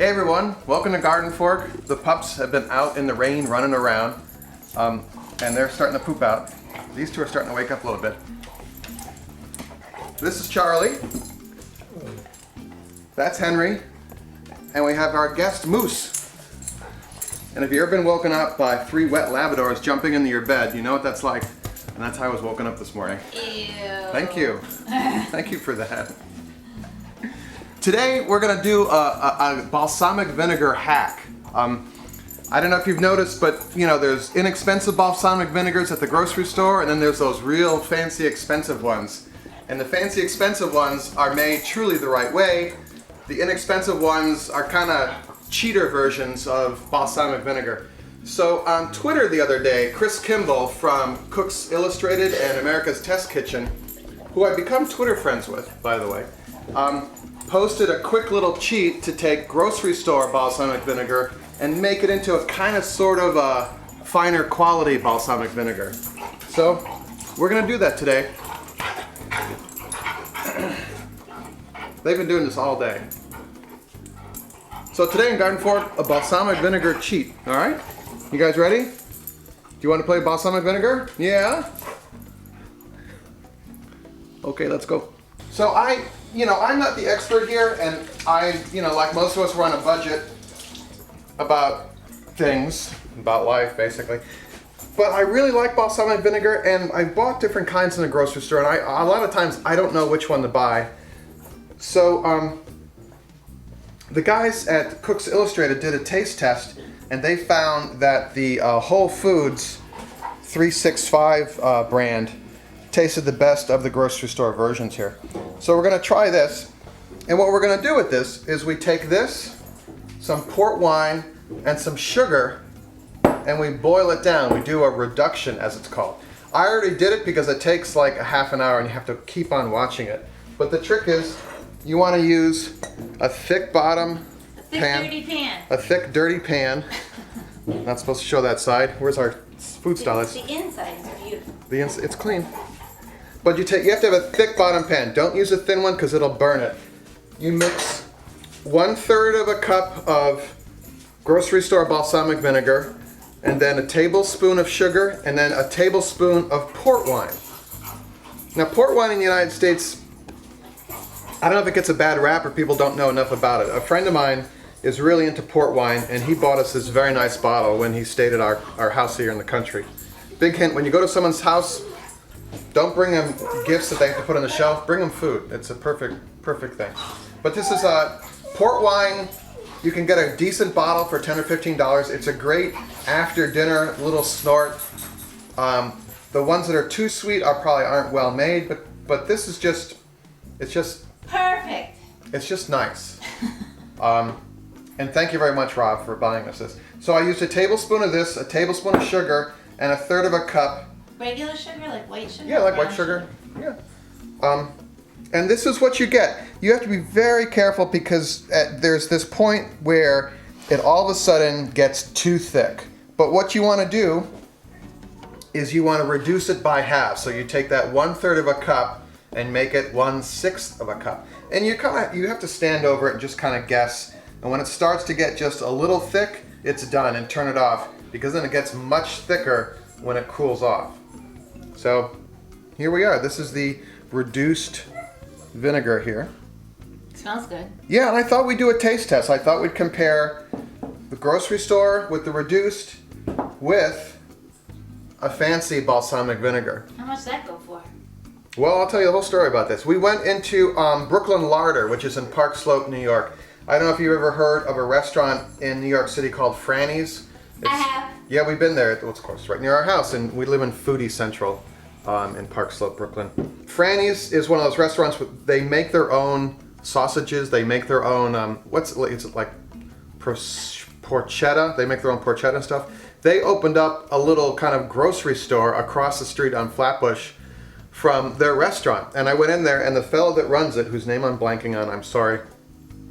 Hey everyone, welcome to GardenFork. The pups have been out in the rain running around and they're starting to poop out. These two are starting to wake up a little bit. This is Charlie. That's Henry. And we have our guest Moose. And if you've ever been woken up by 3 wet Labradors jumping into your bed, you know what that's like. And that's how I was woken up this morning. Ew. Thank you. Thank you for that. Today we're going to do a balsamic vinegar hack. I don't know if you've noticed, but you know, there's inexpensive balsamic vinegars at the grocery store, and then there's those real fancy expensive ones. And the fancy expensive ones are made truly the right way. The inexpensive ones are kind of cheater versions of balsamic vinegar. So on Twitter the other day, Chris Kimball from Cooks Illustrated and America's Test Kitchen, who I've become Twitter friends with, by the way, posted a quick little cheat to take grocery store balsamic vinegar and make it into a kind of sort of a finer quality balsamic vinegar. So we're going to do that today. They've been doing this all day. So today in GardenFork, a balsamic vinegar cheat. All right? You guys ready? Do you want to play balsamic vinegar? Yeah? Okay, let's go. So I'm not the expert here, and like most of us, we're on a budget about things, about life, basically. But I really like balsamic vinegar, and I bought different kinds in the grocery store, and a lot of times I don't know which one to buy. So the guys at Cooks Illustrated did a taste test, and they found that the Whole Foods 365 brand tasted the best of the grocery store versions here. So we're going to try this, and what we're going to do with this is we take this, some port wine, and some sugar, and we boil it down. We do a reduction, as it's called. I already did it because it takes like a half an hour and you have to keep on watching it. But the trick is you want to use a thick bottom pan. Dirty pan. A thick dirty pan. Not supposed to show that side. Where's our food stylist? The inside is beautiful. It's clean. But you have to have a thick bottom pan. Don't use a thin one because it'll burn it. You mix 1/3 of a cup of grocery store balsamic vinegar, and then a tablespoon of sugar, and then a tablespoon of port wine. Now, port wine in the United States, I don't know if it gets a bad rap or people don't know enough about it. A friend of mine is really into port wine, and he bought us this very nice bottle when he stayed at our house here in the country. Big hint, when you go to someone's house, don't bring them gifts that they have to put on the shelf. Bring them food. It's a perfect thing. But this is port wine. You can get a decent bottle for $10 or $15. It's a great after dinner little snort. The ones that are too sweet aren't well made, but this is it's just Perfect. It's just nice. And thank you very much, Rob, for buying us this. So I used a tablespoon of this, a tablespoon of sugar, and 1/3 of a cup. Regular sugar, like white sugar? Yeah, like white sugar. Yeah. And this is what you get. You have to be very careful because there's this point where it all of a sudden gets too thick. But what you want to do is you want to reduce it by half. So you take that 1/3 of a cup and make it 1/6 of a cup. And you have to stand over it and just kind of guess. And when it starts to get just a little thick, it's done, and turn it off, because then it gets much thicker when it cools off. So here we are. This is the reduced vinegar here. Smells good. Yeah, and I thought we'd do a taste test. I thought we'd compare the grocery store with the reduced with a fancy balsamic vinegar. How much does that go for? Well, I'll tell you the whole story about this. We went into Brooklyn Larder, which is in Park Slope, New York. I don't know if you've ever heard of a restaurant in New York City called Franny's. I have. Yeah, we've been there. Well, of course, right near our house, and we live in Foodie Central in Park Slope, Brooklyn. Franny's is one of those restaurants where they make their own sausages. They make their own, it's like porchetta. They make their own porchetta and stuff. They opened up a little kind of grocery store across the street on Flatbush from their restaurant. And I went in there, and the fellow that runs it, whose name I'm blanking on, I'm sorry.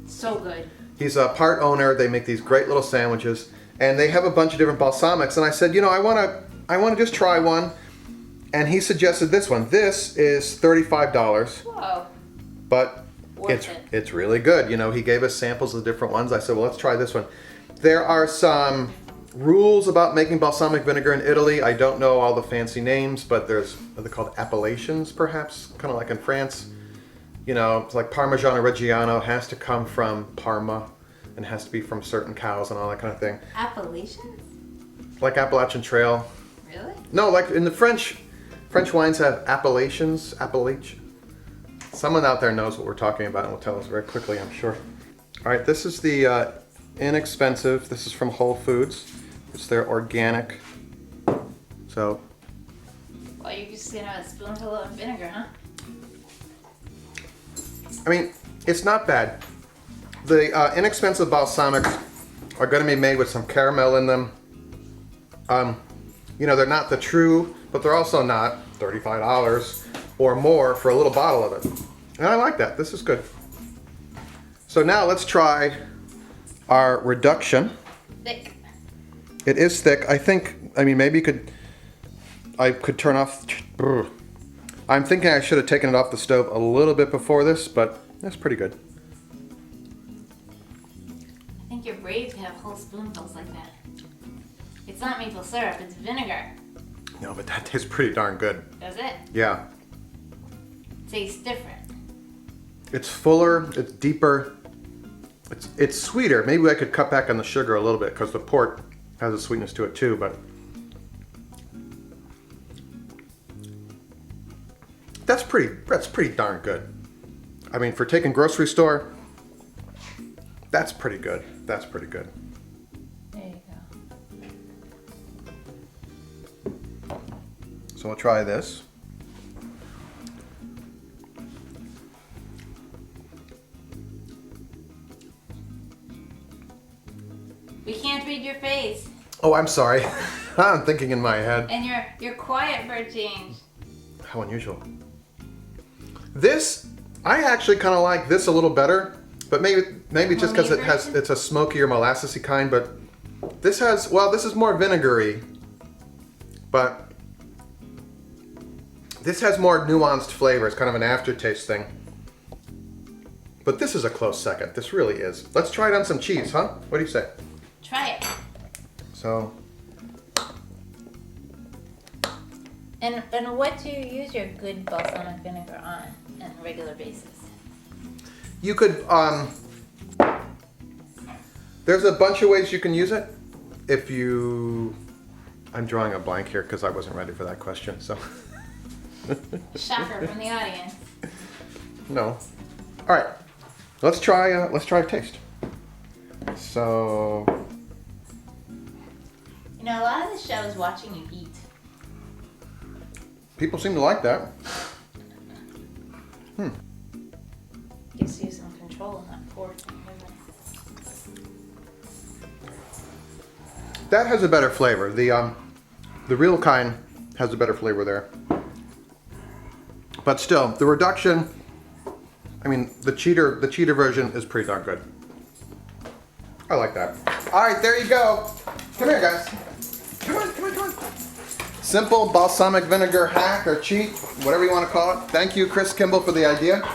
So good. He's a part owner. They make these great little sandwiches, and they have a bunch of different balsamics. And I said, I want to just try one. And he suggested this one. This is $35. Whoa. But It's really good. You know, he gave us samples of different ones. I said, well, let's try this one. There are some rules about making balsamic vinegar in Italy. I don't know all the fancy names, but there's what they're called appellations, perhaps, kind of like in France. You know, it's like Parmigiano Reggiano has to come from Parma and has to be from certain cows and all that kind of thing. Appellations? Like Appalachian Trail. Really? No, like in the French wines have appellations. Someone out there knows what we're talking about and will tell us very quickly, I'm sure. All right, this is the inexpensive. This is from Whole Foods. It's their organic. So. Well, you're just gonna have a spoonful of vinegar, huh? I mean, it's not bad. The inexpensive balsamics are going to be made with some caramel in them. You know, they're not the true, but they're also not $35 or more for a little bottle of it. And I like that. This is good. So now let's try our reduction. Thick. It is thick. I mean, maybe I could turn off. I'm thinking I should have taken it off the stove a little bit before this, but that's pretty good. I think you're brave to have whole spoonfuls like that. It's not maple syrup, it's vinegar. No, but that tastes pretty darn good. Does it? Yeah. Tastes different. It's fuller, it's deeper, it's sweeter. Maybe I could cut back on the sugar a little bit because the port has a sweetness to it too, but that's pretty darn good. I mean, for taking grocery store, that's pretty good. That's pretty good. There you go. So we'll try this. We can't read your face. Oh, I'm sorry. I'm thinking in my head. And you're quiet for a change. How unusual. This, I actually kind of like this a little better, but maybe just because it's a smokier molassesy kind, but this is more vinegary, but this has more nuanced flavor. It's kind of an aftertaste thing. But this is a close second. This really is. Let's try it on some cheese, huh? What do you say? Try it. So. And what do you use your good balsamic vinegar on a regular basis? You could, there's a bunch of ways you can use it. I'm drawing a blank here because I wasn't ready for that question, so. Shocker from the audience. No. All right, let's try a taste. So. You know, a lot of the show is watching you eat. People seem to like that. Gives you some control in that pork thing, doesn't it? That has a better flavor. The real kind has a better flavor there. But still, the reduction, I mean, the cheater version is pretty darn good. I like that. All right, there you go. Come here, guys. Come on. Simple balsamic vinegar hack or cheat, whatever you want to call it. Thank you, Chris Kimball, for the idea.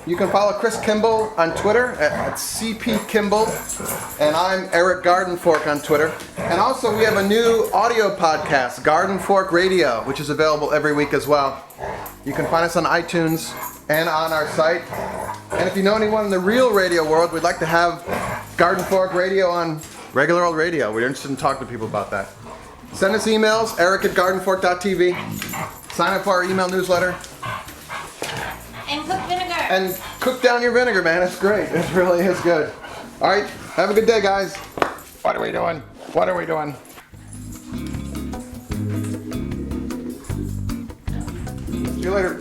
You can follow Chris Kimball on Twitter at CP Kimball, and I'm Eric GardenFork on Twitter. And also, we have a new audio podcast, GardenFork Radio, which is available every week as well. You can find us on iTunes and on our site. And if you know anyone in the real radio world, we'd like to have GardenFork Radio on regular old radio. We're interested in talking to people about that. Send us emails, eric@gardenfork.tv. Sign up for our email newsletter. And cook vinegar. And cook down your vinegar, man. It's great. It really is good. All right. Have a good day, guys. What are we doing? See you later.